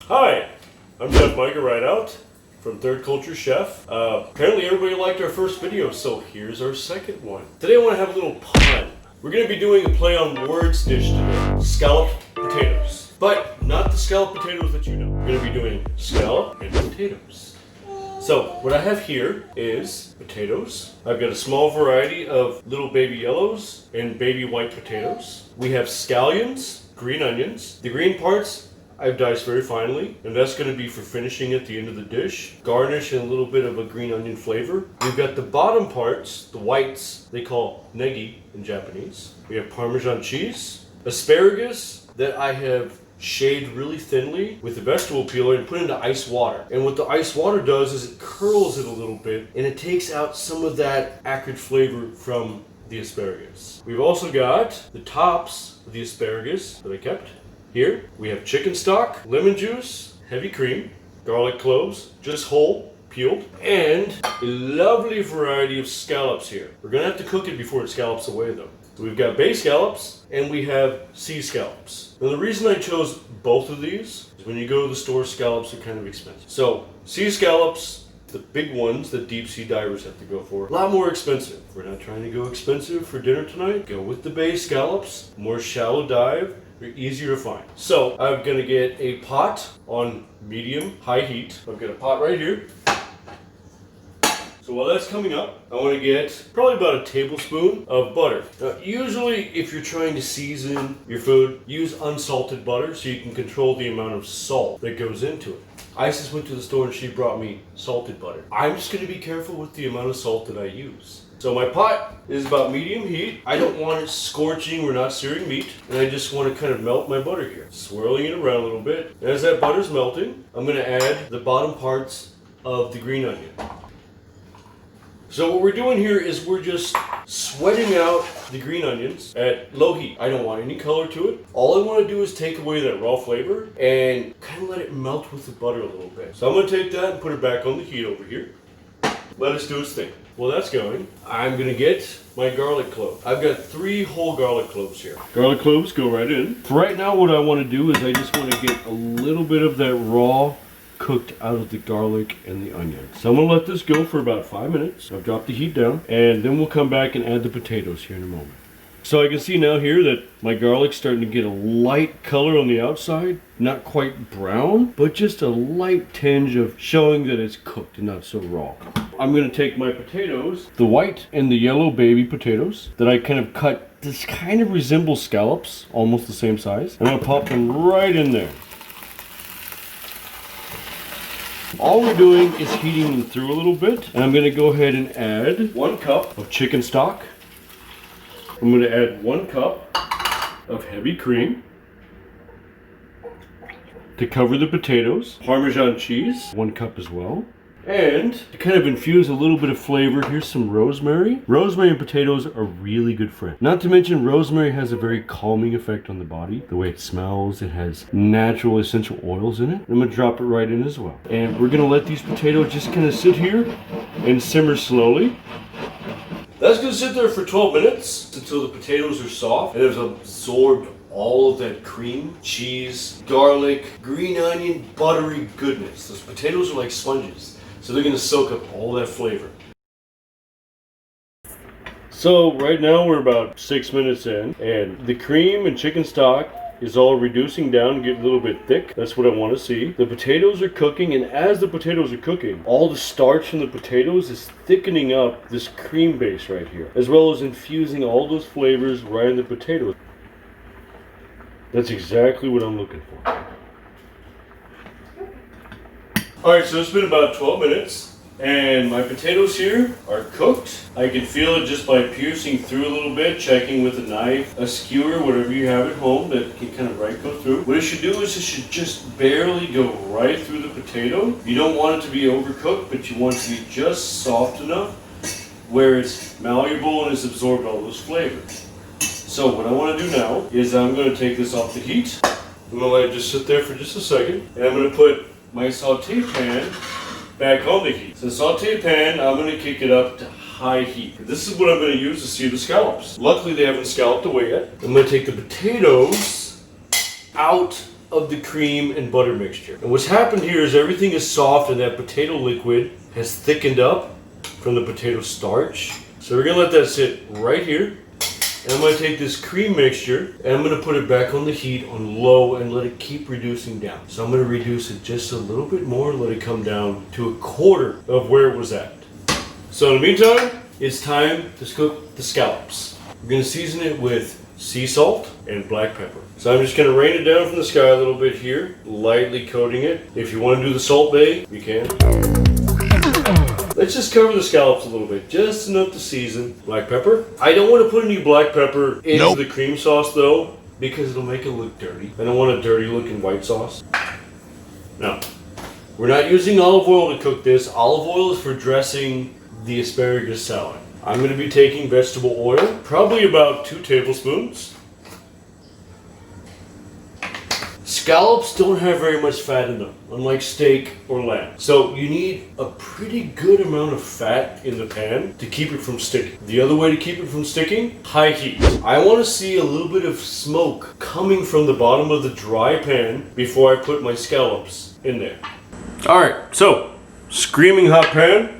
Hi, I'm Chef Micah Rideout from Third Culture Chef. Apparently everybody liked our first video, so here's our second one. Today I want to have a little pun. We're going to be doing a play on words dish today. Scalloped potatoes. But not the scalloped potatoes that you know. We're going to be doing scallop and potatoes. So what I have here is potatoes. I've got a small variety of little baby yellows and baby white potatoes. We have scallions, green onions. The green parts I've diced very finely, and that's going to be for finishing at the end of the dish. Garnish and a little bit of a green onion flavor. We've got the bottom parts, the whites, they call negi in Japanese. We have Parmesan cheese, asparagus that I have shaved really thinly with the vegetable peeler and put into ice water. And what the ice water does is it curls it a little bit, and it takes out some of that acrid flavor from the asparagus. We've also got the tops of the asparagus that I kept. Here we have chicken stock, lemon juice, heavy cream, garlic cloves, just whole, peeled, and a lovely variety of scallops here. We're gonna have to cook it before it scallops away though. So we've got bay scallops and we have sea scallops. Now the reason I chose both of these is when you go to the store, scallops are kind of expensive. So sea scallops, the big ones that deep sea divers have to go for, a lot more expensive. We're not trying to go expensive for dinner tonight. Go with the bay scallops, more shallow dive. They're easier to find. So I'm gonna get a pot on medium-high heat. I've got a pot right here. So while that's coming up, I wanna get probably about a tablespoon of butter. Now, usually if you're trying to season your food, use unsalted butter so you can control the amount of salt that goes into it. Isis went to the store and she brought me salted butter. I'm just gonna be careful with the amount of salt that I use. So my pot is about medium heat. I don't want it scorching, we're not searing meat. And I just want to kind of melt my butter here. Swirling it around a little bit. And as that butter's melting, I'm going to add the bottom parts of the green onion. So what we're doing here is we're just sweating out the green onions at low heat. I don't want any color to it. All I want to do is take away that raw flavor and kind of let it melt with the butter a little bit. So I'm going to take that and put it back on the heat over here. Let us do its thing. While that's going, I'm gonna get my garlic clove. I've got 3 whole garlic cloves here. Garlic cloves go right in. For right now, what I wanna do is I just wanna get a little bit of that raw cooked out of the garlic and the onion. So I'm gonna let this go for about 5 minutes. I've dropped the heat down, and then we'll come back and add the potatoes here in a moment. So I can see now here that my garlic's starting to get a light color on the outside. Not quite brown, but just a light tinge of showing that it's cooked and not so raw. I'm gonna take my potatoes, the white and the yellow baby potatoes that I kind of cut. This kind of resembles scallops, almost the same size. I'm gonna pop them right in there. All we're doing is heating them through a little bit, and I'm gonna go ahead and add 1 cup of chicken stock. I'm going to add 1 cup of heavy cream to cover the potatoes. Parmesan cheese, 1 cup as well. And to kind of infuse a little bit of flavor, here's some rosemary. Rosemary and potatoes are really good friends. Not to mention rosemary has a very calming effect on the body. The way it smells, it has natural essential oils in it. I'm going to drop it right in as well. And we're going to let these potatoes just kind of sit here and simmer slowly. That's going to sit there for 12 minutes until the potatoes are soft and have absorbed all of that cream, cheese, garlic, green onion, buttery goodness. Those potatoes are like sponges, so they're going to soak up all that flavor. So right now we're about 6 minutes in, and the cream and chicken stock is all reducing down and getting a little bit thick. That's what I want to see. The potatoes are cooking, and as the potatoes are cooking, all the starch from the potatoes is thickening up this cream base right here, as well as infusing all those flavors right in the potatoes. That's exactly what I'm looking for. Alright, so it's been about 12 minutes. And my potatoes here are cooked. I can feel it just by piercing through a little bit, checking with a knife, a skewer, whatever you have at home that can kind of go through. What it should do is it should just barely go right through the potato. You don't want it to be overcooked, but you want it to be just soft enough where it's malleable and has absorbed all those flavors. So what I want to do now is I'm going to take this off the heat. I'm going to let it just sit there for just a second. And I'm going to put my saute pan back on the heat. So the saute pan, I'm going to kick it up to high heat. This is what I'm going to use to sear the scallops. Luckily they haven't scalloped away yet. I'm going to take the potatoes out of the cream and butter mixture. And what's happened here is everything is soft and that potato liquid has thickened up from the potato starch. So we're gonna let that sit right here. And I'm gonna take this cream mixture and I'm gonna put it back on the heat on low and let it keep reducing down. So I'm gonna reduce it just a little bit more, let it come down to a quarter of where it was at. So in the meantime, it's time to cook the scallops. We're gonna season it with sea salt and black pepper. So I'm just gonna rain it down from the sky a little bit here, lightly coating it. If you wanna do the Salt Bae, you can. Let's just cover the scallops a little bit, just enough to season. Black pepper. I don't want to put any black pepper into the cream sauce though, because it'll make it look dirty. I don't want a dirty looking white sauce. Now, we're not using olive oil to cook this. Olive oil is for dressing the asparagus salad. I'm going to be taking vegetable oil, probably about 2 tablespoons. Scallops don't have very much fat in them, unlike steak or lamb. So you need a pretty good amount of fat in the pan to keep it from sticking. The other way to keep it from sticking, high heat. I want to see a little bit of smoke coming from the bottom of the dry pan before I put my scallops in there. Alright, so screaming hot pan.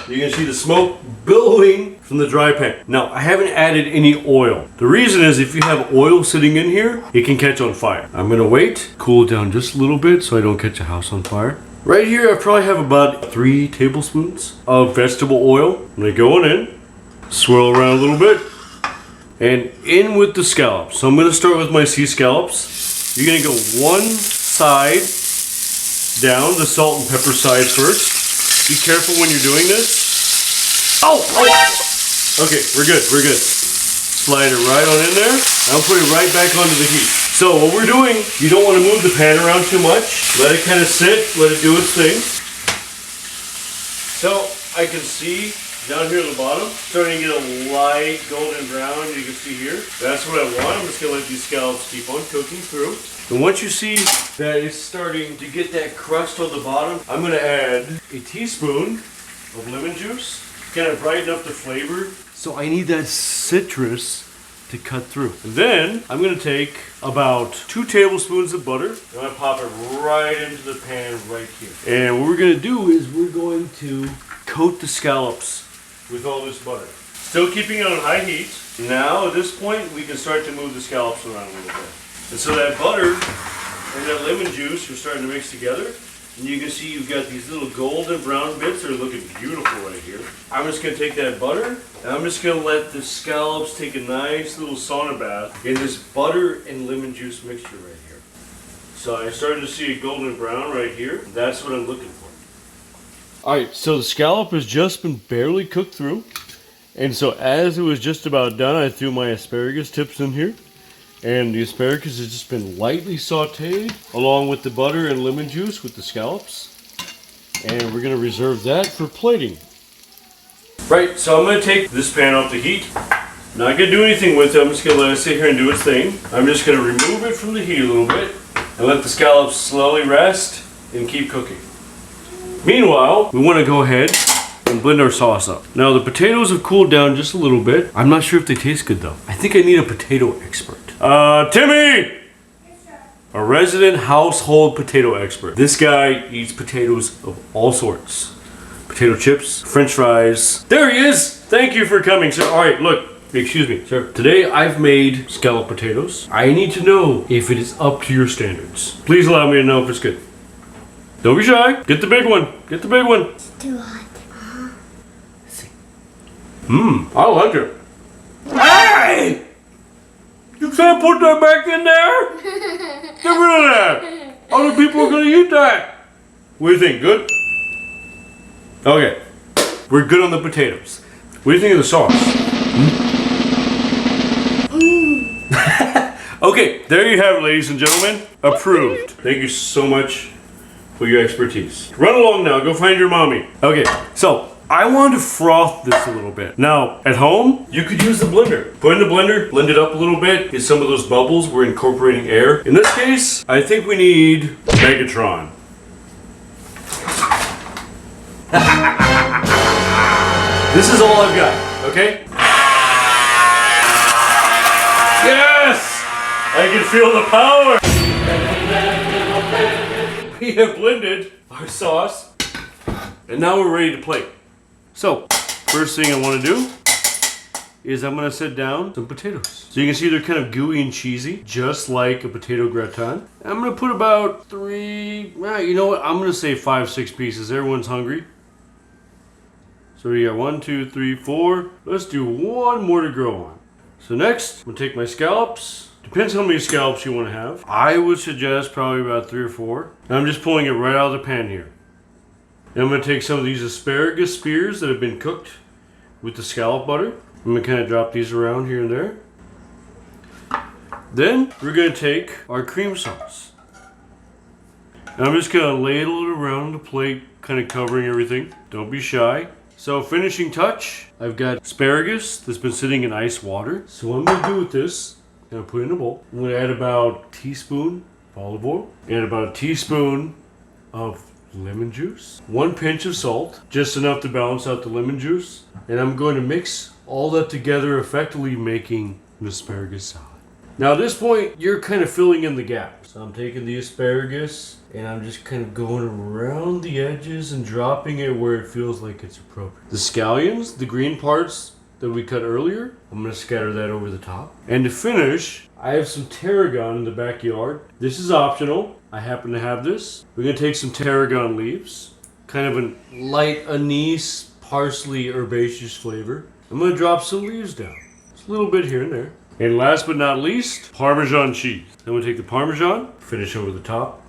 You can see the smoke billowing from the dry pan. Now, I haven't added any oil. The reason is if you have oil sitting in here, it can catch on fire. I'm gonna wait, cool it down just a little bit so I don't catch a house on fire. Right here, I probably have about 3 tablespoons of vegetable oil. I'm gonna go on in, swirl around a little bit, and in with the scallops. So I'm gonna start with my sea scallops. You're gonna go one side down, the salt and pepper side first. Be careful when you're doing this. Oh! Okay, we're good. Slide it right on in there. I'll put it right back onto the heat. So what we're doing, you don't want to move the pan around too much. Let it kind of sit, let it do its thing. So I can see down here at the bottom, starting to get a light golden brown, you can see here. That's what I want. I'm just going to let these scallops keep on cooking through. And once you see that it's starting to get that crust on the bottom, I'm going to add a teaspoon of lemon juice, kind of brighten up the flavor. So I need that citrus to cut through. And then I'm going to take about 2 tablespoons of butter. I'm going to pop it right into the pan right here. And what we're going to do is we're going to coat the scallops with all this butter. Still keeping it on high heat. Now at this point we can start to move the scallops around a little bit. And so that butter and that lemon juice are starting to mix together. And you can see you've got these little golden brown bits that are looking beautiful right here. I'm just going to take that butter and I'm just going to let the scallops take a nice little sauna bath in this butter and lemon juice mixture right here. So I started to see a golden brown right here. That's what I'm looking for. Alright, so the scallop has just been barely cooked through. And so as it was just about done, I threw my asparagus tips in here. And the asparagus has just been lightly sauteed along with the butter and lemon juice with the scallops. And we're going to reserve that for plating. Right, so I'm going to take this pan off the heat. Not going to do anything with it. I'm just going to let it sit here and do its thing. I'm just going to remove it from the heat a little bit and let the scallops slowly rest and keep cooking. Meanwhile, we want to go ahead and blend our sauce up. Now the potatoes have cooled down just a little bit. I'm not sure if they taste good though. I think I need a potato expert. Timmy! A resident household potato expert. This guy eats potatoes of all sorts. Potato chips, french fries. There he is! Thank you for coming, sir. Alright, look. Excuse me, sir. Today I've made scallop potatoes. I need to know if it is up to your standards. Please allow me to know if it's good. Don't be shy. Get the big one. Get the big one. It's too hot. I like it. Hey! You can't put that back in there? Get rid of that. Other people are going to eat that. What do you think? Good? Okay. We're good on the potatoes. What do you think of the sauce? Okay, there you have it, ladies and gentlemen. Approved. Thank you so much for your expertise. Run along now. Go find your mommy. Okay, so I wanted to froth this a little bit. Now, at home, you could use the blender. Put in the blender, blend it up a little bit, get some of those bubbles. We're incorporating air. In this case, I think we need Megatron. This is all I've got, okay? Yes! I can feel the power! we have blended our sauce, and now we're ready to plate. So, first thing I want to do is I'm going to set down some potatoes. So you can see they're kind of gooey and cheesy, just like a potato gratin. I'm going to put about 3, you know what, I'm going to say 5, 6 pieces. Everyone's hungry. So we got 1, 2, 3, 4. Let's do 1 more to grow on. So next, I'm going to take my scallops. Depends how many scallops you want to have. I would suggest probably about 3 or 4. And I'm just pulling it right out of the pan here. And I'm going to take some of these asparagus spears that have been cooked with the scallop butter. I'm going to kind of drop these around here and there. Then we're going to take our cream sauce. And I'm just going to ladle it around the plate, kind of covering everything. Don't be shy. So finishing touch, I've got asparagus that's been sitting in ice water. So what I'm going to do with this, I'm going to put it in a bowl. I'm going to add about a teaspoon of olive oil and about a teaspoon of lemon juice, 1 pinch of salt, just enough to balance out the lemon juice. And I'm going to mix all that together, effectively making an asparagus salad. Now at this point, you're kind of filling in the gaps. So I'm taking the asparagus and I'm just kind of going around the edges and dropping it where it feels like it's appropriate. The scallions, the green parts that we cut earlier, I'm going to scatter that over the top. And to finish, I have some tarragon in the backyard. This is optional. I happen to have this. We're going to take some tarragon leaves, kind of a light anise, parsley, herbaceous flavor. I'm going to drop some leaves down. Just a little bit here and there. And last but not least, Parmesan cheese. Then we'll take the Parmesan, finish over the top.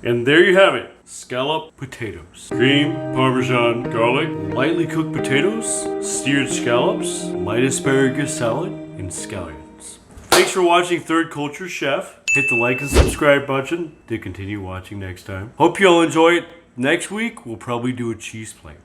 And there you have it, scallop potatoes. Cream, Parmesan, garlic, lightly cooked potatoes, steered scallops, light asparagus salad, and scallions. Thanks for watching Third Culture Chef. Hit the like and subscribe button to continue watching next time. Hope you all enjoy it. Next week, we'll probably do a cheese plate.